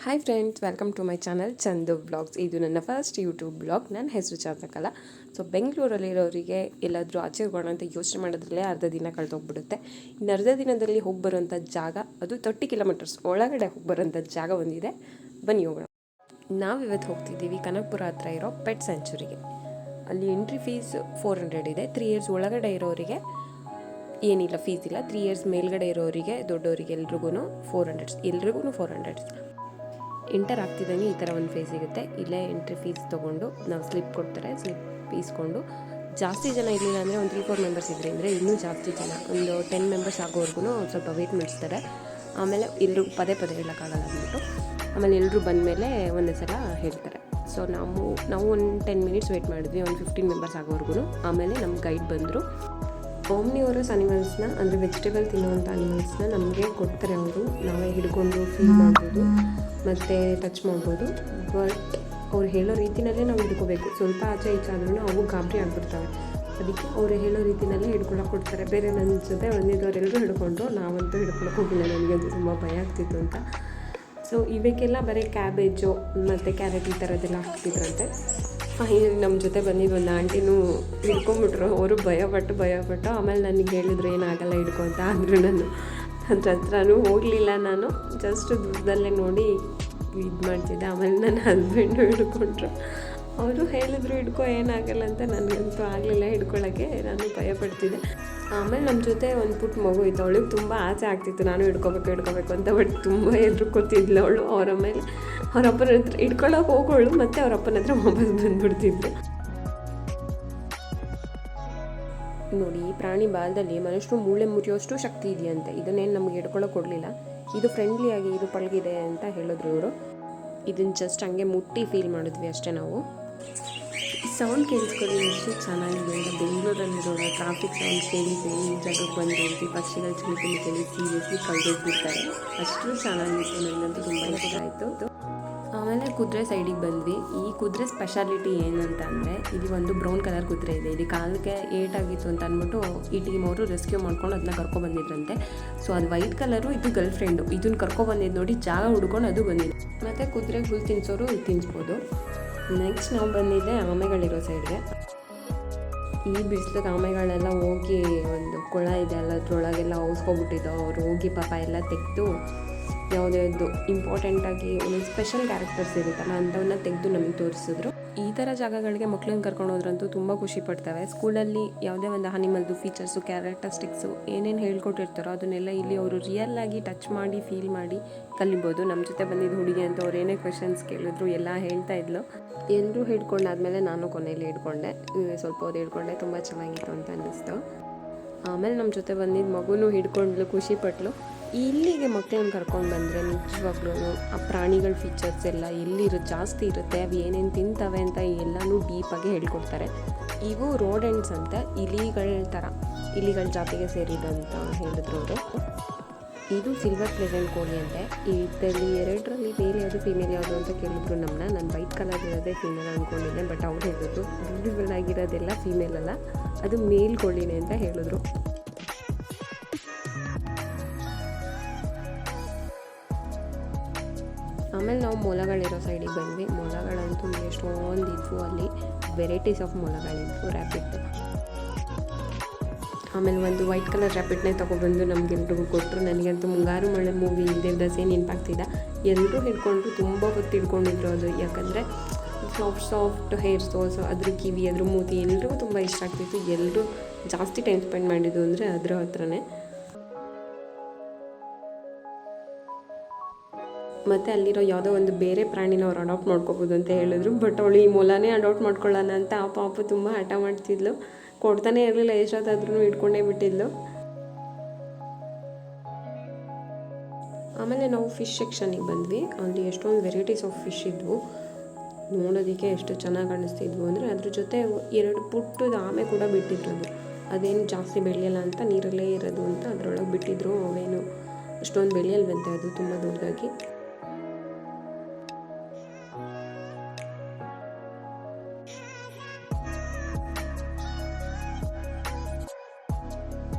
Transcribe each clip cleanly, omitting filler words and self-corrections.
Hi friends, welcome to my channel Chandu blogs. ಇದು ನನ್ನ first YouTube blog. ನನ್ನ ಹೆಸರು ಚಂದ್ರಕಲಾ. ಸೊ ಬೆಂಗಳೂರಲ್ಲಿರೋರಿಗೆ ಎಲ್ಲಾದರೂ ಆಚೆ ಹೋಗೋಣ ಅಂತ ಯೋಚನೆ ಮಾಡೋದ್ರಲ್ಲೇ ಅರ್ಧ ದಿನ ಕಳೆದೋಗ್ಬಿಡುತ್ತೆ. ಇನ್ನು ಅರ್ಧ ದಿನದಲ್ಲಿ ಹೋಗಿ ಬರೋಂಥ ಜಾಗ, ಅದು 30 ಕಿಲೋಮೀಟರ್ಸ್ ಒಳಗಡೆ ಹೋಗಿ ಬರೋಂಥ ಜಾಗ ಒಂದಿದೆ. ಬನ್ನಿ ಹೋಗೋಣ. ನಾವಿವತ್ತು ಹೋಗ್ತಿದ್ದೀವಿ ಕನಕಪುರ ಹತ್ರ ಇರೋ ಪೆಟ್ ಸೆಂಚುರಿಗೆ. ಅಲ್ಲಿ ಎಂಟ್ರಿ ಫೀಸ್ 400 ಇದೆ. 3 ಇಯರ್ಸ್ ಒಳಗಡೆ ಇರೋರಿಗೆ ಏನಿಲ್ಲ, ಫೀಸ್ ಇಲ್ಲ. 3 ಇಯರ್ಸ್ ಮೇಲ್ಗಡೆ ಇರೋರಿಗೆ, ದೊಡ್ಡವರಿಗೆ ಎಲ್ರಿಗೂ 400, ಎಲ್ರಿಗೂ 400. ಎಂಟರ್ ಆಗ್ತಿದ್ದಂಗೆ ಈ ಥರ ಒಂದು ಫೇಸ್ ಸಿಗುತ್ತೆ. ಇಲ್ಲೇ ಎಂಟ್ರಿ ಫೀಸ್ ತೊಗೊಂಡು ನಾವು ಸ್ಲಿಪ್ ಕೊಡ್ತಾರೆ. ಸ್ಲಿಪ್ ಈಸ್ಕೊಂಡು, ಜಾಸ್ತಿ ಜನ ಇರಲಿಲ್ಲ ಅಂದರೆ ಒಂದು 3-4 ಮೆಂಬರ್ಸ್ ಇದ್ದರೆ ಅಂದರೆ ಇನ್ನೂ ಜಾಸ್ತಿ ಜನ, ಒಂದು 10 ಮೆಂಬರ್ಸ್ ಆಗೋವರೆಗೂ ಸ್ವಲ್ಪ ವೆಯ್ಟ್ ಮಾಡಿಸ್ತಾರೆ. ಆಮೇಲೆ ಎಲ್ಲರೂ ಪದೇ ಹೇಳೋಕ್ಕಾಗಲ್ಲ ಅಂದ್ಬಿಟ್ಟು ಆಮೇಲೆ ಎಲ್ಲರೂ ಬಂದಮೇಲೆ ಒಂದೇ ಸಲ ಹೇಳ್ತಾರೆ. ಸೊ ನಾವು ಒಂದು 10 ಮಿನಿಟ್ಸ್ ವೆಯ್ಟ್ ಮಾಡಿದ್ವಿ, ಒಂದು 15 ಮೆಂಬರ್ಸ್ ಆಗೋವರೆಗೂ. ಆಮೇಲೆ ನಮ್ಮ ಗೈಡ್ ಬಂದರು. ಓಮ್ನಿವರಸ್ ಅನಿಮಲ್ಸ್ನ, ಅಂದರೆ ವೆಜಿಟೇಬಲ್ ತಿನ್ನುವಂಥ ಅನಿಮಲ್ಸ್ನ ನಮಗೆ ಕೊಡ್ತಾರೆ ಅವರು. ನಾವೇ ಹಿಡ್ಕೊಂಡು ಫೀಲ್ ಮಾಡ್ಬೋದು ಮತ್ತು ಟಚ್ ಮಾಡ್ಬೋದು. ಬಟ್ ಅವ್ರು ಹೇಳೋ ರೀತಿಯಲ್ಲೇ ನಾವು ಹಿಡ್ಕೋಬೇಕು. ಸ್ವಲ್ಪ ಆಚೆ ಈಚೆ ಆದ್ರೂ ಅವು ಗಾಬರಿ ಆಗಿಬಿಡ್ತವೆ. ಅದಕ್ಕೆ ಅವರು ಹೇಳೋ ರೀತಿಯಲ್ಲೇ ಹಿಡ್ಕೊಳಕ್ಕೆ ಕೊಡ್ತಾರೆ. ಬೇರೆ ನನ್ನ ಜೊತೆ ಬಂದಿದ್ದವರೆಲ್ಲರೂ ಹಿಡ್ಕೊಂಡ್ರು, ನಾವಂತೂ ಹಿಡ್ಕೊಳಕ್ಕೆ ಹೋಗಿಲ್ಲ. ನನಗಂತೂ ತುಂಬ ಭಯ ಆಗ್ತಿತ್ತು ಅಂತ. ಸೊ ಇವಕ್ಕೆಲ್ಲ ಬರೀ ಕ್ಯಾಬೇಜು ಮತ್ತು ಕ್ಯಾರೆಟ್ ಈ ಥರದ್ದೆಲ್ಲ ಹಾಕ್ತಿದ್ರಂತೆ. ನಮ್ಮ ಜೊತೆ ಬಂದಿದ್ದು ಒಂದು ಆಂಟಿನೂ ಹಿಡ್ಕೊಂಬಿಟ್ರು. ಅವರು ಭಯಪಟ್ಟು ಆಮೇಲೆ ನನಗೆ ಹೇಳಿದ್ರು ಏನಾಗಲ್ಲ ಹಿಡ್ಕೊ ಅಂತ. ಆದರೂ ನಾನು ಅದ್ರ ಹತ್ರನೂ ಹೋಗಲಿಲ್ಲ. ನಾನು ಜಸ್ಟ್ ದೂರದಲ್ಲೇ ನೋಡಿ ಇದು ಮಾಡ್ತಿದ್ದೆ. ಆಮೇಲೆ ನನ್ನ ಹಸ್ಬೆಂಡು ಹಿಡ್ಕೊಂಡ್ರು. ಅವರು ಹೇಳಿದ್ರು ಹಿಡ್ಕೊ, ಏನಾಗಲ್ಲ ಅಂತ. ನನಗಂತೂ ಆಗಲಿಲ್ಲ ಹಿಡ್ಕೊಳ್ಳೋಕ್ಕೆ, ನಾನು ಭಯಪಡ್ತಿದ್ದೆ. ಆಮೇಲೆ ನಮ್ಮ ಜೊತೆ ಒಂದು ಪುಟ್ಟ ಮಗು ಇತ್ತು. ಅವಳಿಗೆ ತುಂಬ ಆಸೆ ಆಗ್ತಿತ್ತು ನಾನು ಹಿಡ್ಕೋಬೇಕು ಅಂತ. ಬಟ್ ತುಂಬ ಹೆದರ್ಕೋತಿದ್ಲು ಅವಳು. ಅವರಪ್ಪನ ಹತ್ರ ಹಿಡ್ಕೊಳ್ಳೋಕೆ ಹೋಗೋಳು, ಮತ್ತು ಅವರಪ್ಪನ ಹತ್ರ ವಾಪಸ್ ಬಂದುಬಿಡ್ತಿದ್ರು. ನೋಡಿ, ಈ ಪ್ರಾಣಿ ಬಾಲದಲ್ಲಿ ಮನುಷ್ಯರು ಮೂಳೆ ಮುರಿಯೋಷ್ಟು ಶಕ್ತಿ ಇದೆಯಂತೆ. ಇದನ್ನೇನು ನಮಗೆ ಹಿಡ್ಕೊಳ್ಳೋಕೆ ಕೊಡಲಿಲ್ಲ. ಇದು ಫ್ರೆಂಡ್ಲಿಯಾಗಿ, ಇದು ಪಳಗಿದೆ ಅಂತ ಹೇಳಿದ್ರು ಇವರು. ಇದನ್ನು ಜಸ್ಟ್ ಹಂಗೆ ಮುಟ್ಟಿ ಫೀಲ್ ಮಾಡಿದ್ವಿ ಅಷ್ಟೇ ನಾವು. ಸೌಂಡ್ ಕೇಳಿಸ್ಕೊಳ್ಳಿ ಎಷ್ಟು ಚೆನ್ನಾಗಿದೆ ಅಂತ. ಬೆಂಗಳೂರಲ್ಲಿರೋ ಟ್ರಾಫಿಕ್ ಸೌಂಡ್ ಕೇಳಿ ಈ ಜಾಗಕ್ಕೆ ಬಂದು ಪಕ್ಷಿಗಳ ಚಿಲಿಪಿಲಿ ಕೇಳಿ ಸೀರಿಯಸ್ಲಿ ಕಳೆದೋಗ್ಬಿಡ್ತಾರೆ. ಅಷ್ಟು ಚೆನ್ನಾಗಿತ್ತು. ನನಗಂತೂ ತುಂಬ ಇಷ್ಟ ಆಯಿತು. ಆಮೇಲೆ ಕುದುರೆ ಸೈಡಿಗೆ ಬಂದ್ವಿ. ಈ ಕುದುರೆ ಸ್ಪೆಷಾಲಿಟಿ ಏನಂತ ಅಂದರೆ, ಇಲ್ಲಿ ಒಂದು ಬ್ರೌನ್ ಕಲರ್ ಕುದುರೆ ಇದೆ. ಇದು ಕಾಲಿಗೆ ಏಟಾಗಿತ್ತು ಅಂತ ಅಂದ್ಬಿಟ್ಟು ಈ ಟೀಮ್ ಅವರು ರೆಸ್ಕ್ಯೂ ಮಾಡ್ಕೊಂಡು ಅದನ್ನ ಕರ್ಕೊಬಂದಿದ್ರಂತೆ. ಸೊ ಅದು ವೈಟ್ ಕಲರು, ಇದು ಗರ್ಲ್ ಫ್ರೆಂಡು. ಇದನ್ನು ಕರ್ಕೊಬಂದಿದ್ದು ನೋಡಿ, ಜಾಗ ಹುಡ್ಕೊಂಡು ಅದು ಬಂದಿದೆ. ಮತ್ತು ಕುದುರೆಗೆ ಹುಲ್ಲು ತಿನ್ನಿಸೋರು ತಿನ್ನಿಸ್ಬೋದು. ನೆಕ್ಸ್ಟ್ ನಾವು ಬಂದಿದ್ದೆ ಆಮೆಗಳಿರೋ ಸೈಡ್ಗೆ. ಈ ಬಿಸಿಲಿಗೆ ಆಮೆಗಳೆಲ್ಲ ಹೋಗಿ ಒಂದು ಕೊಳ ಇದೆ ಅಲ್ಲ, ಅದ್ರೊಳಗೆಲ್ಲ ಔಸ್ಕೊಬಿಟ್ಟಿದ್ದೋ. ಅವ್ರು ಹೋಗಿ ಪಾಪ ಎಲ್ಲ ತೆಗೆದು ಯಾವುದ್ಯಾವುದು ಇಂಪಾರ್ಟೆಂಟಾಗಿ ಒಂದು ಸ್ಪೆಷಲ್ ಕ್ಯಾರೆಕ್ಟರ್ಸ್ ಇರುತ್ತಲ್ಲ ಅಂಥವನ್ನ ತೆಗೆದು ನಮಗೆ ತೋರಿಸಿದ್ರು. ಈ ಥರ ಜಾಗಗಳಿಗೆ ಮಕ್ಕಳನ್ನ ಕರ್ಕೊಂಡು ಹೋದ್ರಂತೂ ತುಂಬ ಖುಷಿ ಪಡ್ತವೆ. ಸ್ಕೂಲಲ್ಲಿ ಯಾವುದೇ ಒಂದು ಅನಿಮಲ್ದು ಫೀಚರ್ಸು, ಕ್ಯಾರೆಕ್ಟರಿಸ್ಟಿಕ್ಸು ಏನೇನು ಹೇಳ್ಕೊಟ್ಟಿರ್ತಾರೋ ಅದನ್ನೆಲ್ಲ ಇಲ್ಲಿ ಅವರು ರಿಯಲ್ಲಾಗಿ ಟಚ್ ಮಾಡಿ ಫೀಲ್ ಮಾಡಿ ಕಲಿಬೋದು. ನಮ್ಮ ಜೊತೆ ಬಂದಿದ್ದು ಹುಡುಗಿ ಅಂತ ಅವ್ರು ಏನೇ ಕ್ವೆಶನ್ಸ್ ಕೇಳಿದ್ರು ಎಲ್ಲ ಹೇಳ್ತಾ ಇದ್ಲು. ಎಲ್ಲರೂ ಹಿಡ್ಕೊಂಡಾದ್ಮೇಲೆ ನಾನು ಕೊನೆಯಲ್ಲಿ ಹಿಡ್ಕೊಂಡೆ. ಸ್ವಲ್ಪ ಹೊತ್ತು ಹಿಡ್ಕೊಂಡೆ, ತುಂಬ ಚೆನ್ನಾಗಿತ್ತು ಅಂತ ಅನ್ನಿಸ್ತು. ಆಮೇಲೆ ನಮ್ಮ ಜೊತೆ ಬಂದಿದ್ದು ಮಗುನೂ ಹಿಡ್ಕೊಂಡ್ಲು, ಖುಷಿಪಟ್ಲು. ಇಲ್ಲಿಗೆ ಮಕ್ಕಳನ್ನ ಕರ್ಕೊಂಡು ಬಂದರೆ ನಿಜವಾಗ್ಲೂ ಆ ಪ್ರಾಣಿಗಳ ಫೀಚರ್ಸ್ ಎಲ್ಲ ಜಾಸ್ತಿ ಇರುತ್ತೆ. ಅವು ಏನೇನು ತಿಂತವೆ ಅಂತ ಎಲ್ಲನೂ ಡೀಪಾಗಿ ಹೇಳ್ಕೊಡ್ತಾರೆ. ಇವು ರೋಡೆಂಟ್ಸ್ ಅಂತ, ಇಲಿಗಳ ಜಾತಿಗೆ ಸೇರಿದಂತ ಹೇಳಿದ್ರು ಅವರು. ಇದು ಸಿಲ್ವರ್ ಪ್ಲೆಸೆಂಟ್ ಕೋಳಿ ಅಂತೆ. ಇದರಲ್ಲಿ 2ರಲ್ಲಿ ಮೇಲ್ ಯಾವುದು ಫೀಮೇಲ್ ಯಾವುದು ಅಂತ ಕೇಳಿದ್ರು ನಮ್ಮನ್ನ. ನಾನು ವೈಟ್ ಕಲರ್ ಇರೋದೇ ಫೀಮೇಲ್ ಅಂದ್ಕೊಂಡಿದ್ದೆ. ಬಟ್ ಅವ್ರು ಹೇಳಿದ್ರು ಬ್ಯೂಟಿಫುಲ್ ಆಗಿರೋದೆಲ್ಲ ಫೀಮೇಲ್ ಅಲ್ಲ, ಅದು ಮೇಲ್ ಕೋಳಿನೇ ಅಂತ ಹೇಳಿದ್ರು. ಆಮೇಲೆ ನಾವು ಮೊಲಗಳಿರೋ ಸೈಡಿಗೆ ಬಂದ್ವಿ. ಮೊಲಗಳಂತೂ ಎಷ್ಟೊಂದು ಇದ್ವು. ಅಲ್ಲಿ ವೆರೈಟೀಸ್ ಆಫ್ ಮೊಲಗಳಿದ್ವು. ರ್ಯಾಪಿಡ್. ಆಮೇಲೆ ಒಂದು ವೈಟ್ ಕಲರ್ ರ್ಯಾಪಿಡ್ನೇ ತೊಗೊಬಂದು ನಮಗೆಲ್ರಿಗೂ ಕೊಟ್ಟರು. ನನಗಂತೂ ಮುಂಗಾರು ಮಳೆ ಮೂವಿ ದೇವದಾಸ್ ಏನು ನೆನಪಾಗ್ತಿದ್ದ. ಎಲ್ಲರೂ ಹಿಡ್ಕೊಂಡ್ರು, ತುಂಬ ಹೊತ್ತು ಹಿಡ್ಕೊಂಡಿದ್ರು ಅದು. ಯಾಕಂದರೆ ಸಾಫ್ಟ್ ಹೇರ್ಸು, ಸೊ ಅದ್ರ ಕಿವಿ, ಅದ್ರ ಮೂತಿ ಎಲ್ರಿಗೂ ತುಂಬ ಇಷ್ಟ ಆಗ್ತಿತ್ತು. ಎಲ್ಲರೂ ಜಾಸ್ತಿ ಟೈಮ್ ಸ್ಪೆಂಡ್ ಮಾಡಿದ್ದು ಅಂದರೆ ಅದ್ರ ಹತ್ರನೇ. ಮತ್ತು ಅಲ್ಲಿರೋ ಯಾವುದೋ ಒಂದು ಬೇರೆ ಪ್ರಾಣಿನ ಅವ್ರು ಅಡಾಪ್ಟ್ ಮಾಡ್ಕೋಬೋದು ಅಂತ ಹೇಳಿದ್ರು. ಬಟ್ ಅವಳು ಈ ಮೊಲನೇ ಅಡಾಪ್ಟ್ ಮಾಡ್ಕೊಳ್ಳೋಣ ಅಂತ ಆ ಪಾಪು ತುಂಬ ಹಠ ಮಾಡ್ತಿದ್ಲು. ಕೊಡ್ತಾನೆ ಇರಲಿಲ್ಲ, ಎಷ್ಟೊತ್ತಾದ್ರೂ ಇಟ್ಕೊಂಡೇ ಬಿಟ್ಟಿದ್ಲು. ಆಮೇಲೆ ನಾವು ಫಿಶ್ ಸೆಕ್ಷನಿಗೆ ಬಂದ್ವಿ. ಅಲ್ಲಿ ಎಷ್ಟೊಂದು ವೆರೈಟೀಸ್ ಆಫ್ ಫಿಶ್ ಇದ್ವು. ನೋಡೋದಕ್ಕೆ ಎಷ್ಟು ಚೆನ್ನಾಗಿ ಕಾಣಿಸ್ತಿದ್ವು ಅಂದರೆ, ಅದ್ರ ಜೊತೆ 2 ಪುಟ್ಟದ ಆಮೆ ಕೂಡ ಬಿಟ್ಟಿದ್ರು. ಅದೇನು ಜಾಸ್ತಿ ಬೆಳೆಯಲ್ಲ ಅಂತ, ನೀರಲ್ಲೇ ಇರೋದು ಅಂತ ಅದರೊಳಗೆ ಬಿಟ್ಟಿದ್ರು. ಅವೇನು ಅಷ್ಟೊಂದು ಬೆಳೆಯಲ್ವಂತೆ, ಅದು ತುಂಬ ದೊಡ್ಡದಾಗಿ.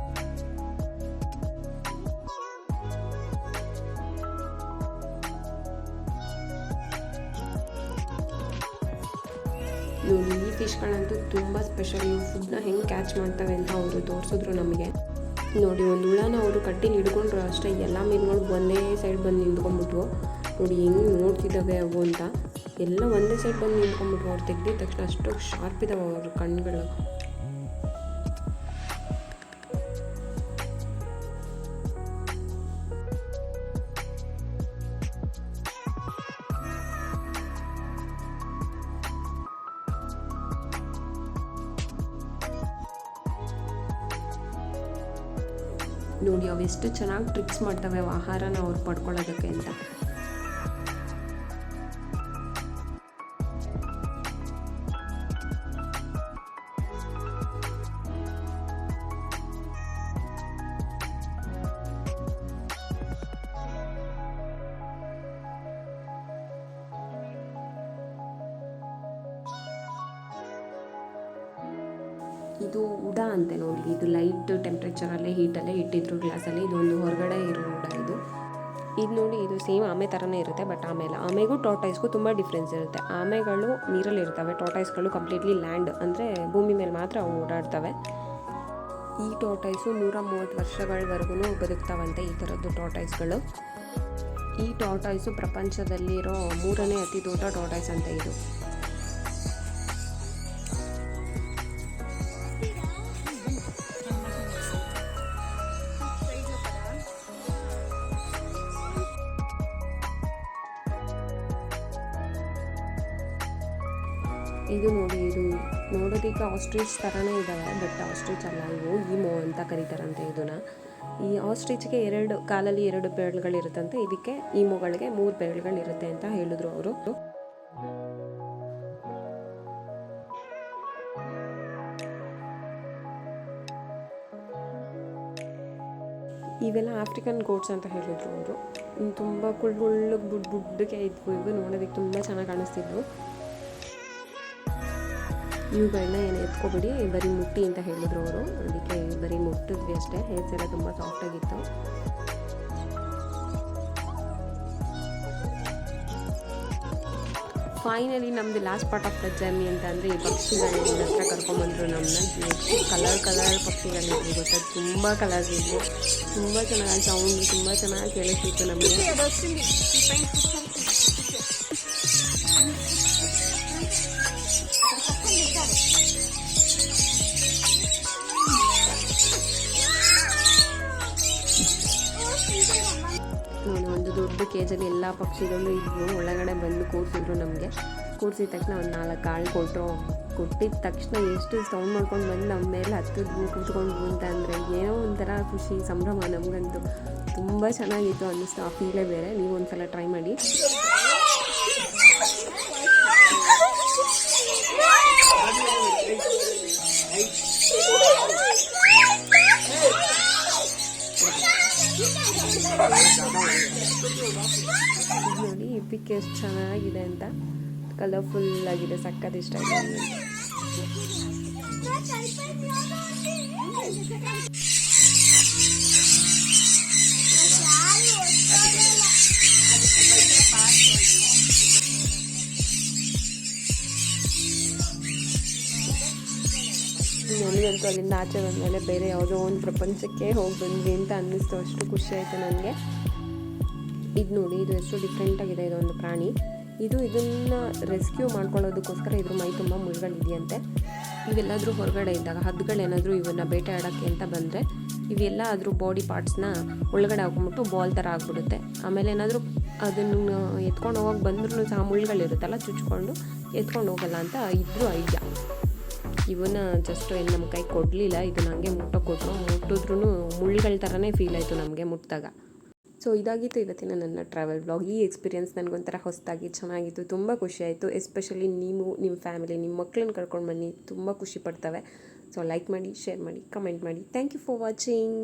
ನೋಡಿ ಈ ಫಿಶ್ಗಳಂತೂ ತುಂಬ ಸ್ಪೆಷಲ್. ಇವು ಫುಡ್ನ ಹೆಂಗೆ ಕ್ಯಾಚ್ ಮಾಡ್ತವೆ ಅಂತ ಅವರು ತೋರಿಸಿದ್ರು ನಮಗೆ. ನೋಡಿ ಒಂದು ಹುಳನ ಅವರು ಕಟ್ಟಿಲಿ ಹಿಡ್ಕೊಂಡ್ರು ಅಷ್ಟೇ, ಎಲ್ಲ ಮೀನುಗಳು ಒಂದೇ ಸೈಡ್ ಬಂದು ನಿಂತ್ಕೊಂಡ್ಬಿಟ್ವು. ನೋಡಿ ಹೆಂಗೆ ನೋಡ್ತಿದ್ದಾವೆ ಅವು ಅಂತ, ಎಲ್ಲ ಒಂದೇ ಸೈಡ್ ಬಂದು ನಿಂತ್ಕೊಂಡ್ಬಿಟ್ವು. ಅವ್ರು ತೆಗ್ದಿದ ತಕ್ಷಣ ಅಷ್ಟು ಶಾರ್ಪ್ ಇದ್ದಾವೆ ಅವ್ರ ಕಣ್ಣುಗಳು. ನೋಡಿ ಅವು ಎಷ್ಟು ಚೆನ್ನಾಗಿ ಟ್ರಿಕ್ಸ್ ಮಾಡ್ತವೆ ಆಹಾರನ ಅವ್ರು ಪಡ್ಕೊಳ್ಳೋದಕ್ಕೆ ಅಂತ. ಇದು ಉಡ ಅಂತೆ ನೋಡಿ, ಇದು ಲೈಟ್ ಟೆಂಪ್ರೇಚರಲ್ಲೇ ಹೀಟಲ್ಲೇ ಇಟ್ಟಿದ್ರು ಗ್ಲಾಸಲ್ಲಿ. ಇದೊಂದು ಹೊರಗಡೆ ಇರೋ ಉಡ ಇದು. ಇದು ನೋಡಿ ಇದು ಸೇಮ್ ಆಮೆ ಥರನೇ ಇರುತ್ತೆ, ಬಟ್ ಆಮೆಗೂ ಟಾರ್ಟಾಯ್ಸ್ಗೂ ತುಂಬ ಡಿಫ್ರೆನ್ಸ್ ಇರುತ್ತೆ. ಆಮೆಗಳು ನೀರಲ್ಲಿ ಇರ್ತವೆ, ಟಾರ್ಟಾಯ್ಸ್ಗಳು ಕಂಪ್ಲೀಟ್ಲಿ ಲ್ಯಾಂಡ್ ಅಂದರೆ ಭೂಮಿ ಮೇಲೆ ಮಾತ್ರ ಅವು ಓಡಾಡ್ತವೆ. ಈ ಟಾರ್ಟಾಯ್ಸು 130 ವರ್ಷಗಳವರೆಗೂ ಬದುಕ್ತಾವಂತೆ, ಈ ಥರದ್ದು ಟಾರ್ಟಾಯ್ಸ್ಗಳು. ಈ ಟಾರ್ಟಾಯ್ಸು ಪ್ರಪಂಚದಲ್ಲಿರೋ 3ನೇ ಅತಿ ದೊಡ್ಡ ಟಾರ್ಟಾಯ್ಸ್ ಅಂತ ಇದು. ಇದು ನೋಡಿ, ಇದು ನೋಡೋದಕ್ಕೆ ಆಸ್ಟ್ರಿಚ್ ಥರನೇ ಇದ್ದಾವೆ, ಬಟ್ ಆಸ್ಟ್ರಿಚ್ ಅಲ್ಲ ಇವು, ಈಮೋ ಅಂತ ಕರೀತಾರಂತೆ ಇದನ್ನು. ಈ ಆಸ್ಟ್ರಿಚ್ಗೆ 2 ಕಾಲಲ್ಲಿ 2 ಬೆರಳುಗಳಿರುತ್ತಂತೆ, ಇದಕ್ಕೆ ಈಮೋಗಳಿಗೆ 3 ಬೆರಳುಗಳಿರುತ್ತೆ ಅಂತ ಹೇಳಿದ್ರು ಅವರು. ಇವೆಲ್ಲ ಆಫ್ರಿಕನ್ ಗೋಟ್ಸ್ ಅಂತ ಹೇಳಿದ್ರು ಅವರು. ತುಂಬ ಕುಳ್ಳಗೆ ಬುಡ್ಡಕ್ಕೆ ಇದ್ವು, ಇವು ನೋಡೋದಕ್ಕೆ ತುಂಬ ಚೆನ್ನಾಗಿ ಕಾಣಿಸ್ತಿದ್ವು. ಇವುಗಳನ್ನ ಏನು ಎತ್ಕೊಬಿಡಿ, ಬರೀ ಮುಟ್ಟಿ ಅಂತ ಹೇಳಿದ್ರು ಅವರು. ಅದಕ್ಕೆ ಬರೀ ಮುಟ್ಟಿದ್ವಿ ಅಷ್ಟೇ. ಹೇರ್ಸ್ ಎಲ್ಲ ತುಂಬ ಸಾಫ್ಟಾಗಿತ್ತು. ಫೈನಲಿ ನಮ್ಮದು last part of the journey ಅಂತ ಅಂದರೆ ಈ ಪಕ್ಷಿಗಳನ್ನ ಹತ್ರ ಕರ್ಕೊಂಬಂದರು ನಮ್ಮನ್ನ. ಎಷ್ಟು ಕಲರ್ ಪಕ್ಷಿಗಳಿದ್ವು ಗೊತ್ತಾ, ತುಂಬ ಕಲರ್ಸ್ ಇದ್ವು, ತುಂಬ ಚೆನ್ನಾಗಿ ಸೌಂಡ್ ತುಂಬ ಚೆನ್ನಾಗಿ ಕೇಳಿಸ್ತಿತ್ತು ನಮಗೆ. ಒಂದು ದೊಡ್ಡ ಕೇಜಲ್ಲಿ ಎಲ್ಲ ಪಕ್ಷಿಗಳು ಇದ್ವು. ಒಳಗಡೆ ಬಂದು ಕೂರಿಸಿದ್ರು ನಮಗೆ. ಕೂರಿಸಿದ ತಕ್ಷಣ ಒಂದು 4 ಕಾಳು ಕೊಟ್ಟರು. ಕೊಟ್ಟಿದ ತಕ್ಷಣ ಎಷ್ಟು ಸೌಂಡ್ ಮಾಡ್ಕೊಂಡು ಬಂದು ನಮ್ಮ ಮೇಲೆ ಹತ್ತಿದ್ವು, ಕೂತ್ಕೊಂಡ್ವು ಅಂತ ಅಂದರೆ ಏನೋ ಒಂಥರ ಖುಷಿ, ಸಂಭ್ರಮ. ನಮಗಂತೂ ತುಂಬ ಚೆನ್ನಾಗಿತ್ತು ಅನ್ನಿಸ್ತು. ಆ ಫೀಲೇ ಬೇರೆ. ನೀವು ಒಂದ್ಸಲ ಟ್ರೈ ಮಾಡಿ. ನೋಡಿ ಈ ಪಿಕ್ ಎಷ್ಟು ಚೆನ್ನಾಗಿದೆ ಅಂತ, ಕಲರ್ಫುಲ್ ಆಗಿದೆ, ಸಕ್ಕತ್ ಇಷ್ಟ ಆಗಿದೆ. ನನಗಂತೂ ಅಲ್ಲಿಂದ ಆಚೆ ಬಂದಮೇಲೆ ಬೇರೆ ಯಾವುದೋ ಒಂದು ಪ್ರಪಂಚಕ್ಕೆ ಹೋಗಿ ಬಂದ್ವಿ ಅಂತ ಅನ್ನಿಸ್ತು. ಅಷ್ಟು ಖುಷಿ ಆಯಿತು ನನಗೆ. ಇದು ನೋಡಿ, ಇದು ಎಷ್ಟು ಡಿಫ್ರೆಂಟಾಗಿದೆ. ಇದೊಂದು ಪ್ರಾಣಿ. ಇದನ್ನು ರೆಸ್ಕ್ಯೂ ಮಾಡ್ಕೊಳ್ಳೋದಕ್ಕೋಸ್ಕರ ಇದ್ರ ಮೈ ತುಂಬ ಮುಳ್ಳುಗಳಿದೆಯಂತೆ. ಇವೆಲ್ಲಾದರೂ ಹೊರಗಡೆ ಇದ್ದಾಗ ಹದ್ದುಗಳೇನಾದರೂ ಇವನ್ನ ಬೇಟೆ ಆಡೋಕ್ಕೆ ಅಂತ ಬಂದರೆ ಇವೆಲ್ಲ ಅದ್ರ ಬಾಡಿ ಪಾರ್ಟ್ಸ್ನ ಒಳಗಡೆ ಹಾಕೊಂಡ್ಬಿಟ್ಟು ಬಾಲ್ ಥರ ಆಗಿಬಿಡುತ್ತೆ. ಆಮೇಲೆ ಏನಾದರೂ ಅದನ್ನು ಎತ್ಕೊಂಡು ಹೋಗೋಕೆ ಬಂದ್ರೂ ಸಹ ಮುಳ್ಳುಗಳಿರುತ್ತಲ್ಲ, ಚುಚ್ಕೊಂಡು ಎತ್ಕೊಂಡು ಹೋಗಲ್ಲ ಅಂತ ಇದ್ರೂ ಐಡಿಯಾ. ಇವನ್ನ ಜಸ್ಟ್ ಏನು ನಮ್ಮ ಕೈ ಕೊಡಲಿಲ್ಲ, ಇದನ್ನ ಹಂಗೆ ಮುಟ್ಟೋಕೆ ಮುಟ್ಟಿದ್ರೂ ಮುಳ್ಳುಗಳ ಥರನೇ ಫೀಲ್ ಆಯಿತು ನಮಗೆ ಮುಟ್ಟಿದಾಗ. ಸೊ ಇದಾಗಿತ್ತು ಇವತ್ತಿನ ನನ್ನ ಟ್ರಾವೆಲ್ ವ್ಲಾಗ್. ಈ ಎಕ್ಸ್ಪೀರಿಯೆನ್ಸ್ ನನಗೊಂಥರ ಹೊಸದಾಗಿ ಚೆನ್ನಾಗಿತ್ತು, ತುಂಬ ಖುಷಿಯಾಯಿತು. ಎಸ್ಪೆಷಲಿ ನೀವು ನಿಮ್ಮ ಫ್ಯಾಮಿಲಿ, ನಿಮ್ಮ ಮಕ್ಕಳನ್ನ ಕರ್ಕೊಂಡು ಬನ್ನಿ, ತುಂಬ ಖುಷಿ ಪಡ್ತವೆ. ಸೊ ಲೈಕ್ ಮಾಡಿ, ಶೇರ್ ಮಾಡಿ, ಕಮೆಂಟ್ ಮಾಡಿ. Thank you for watching.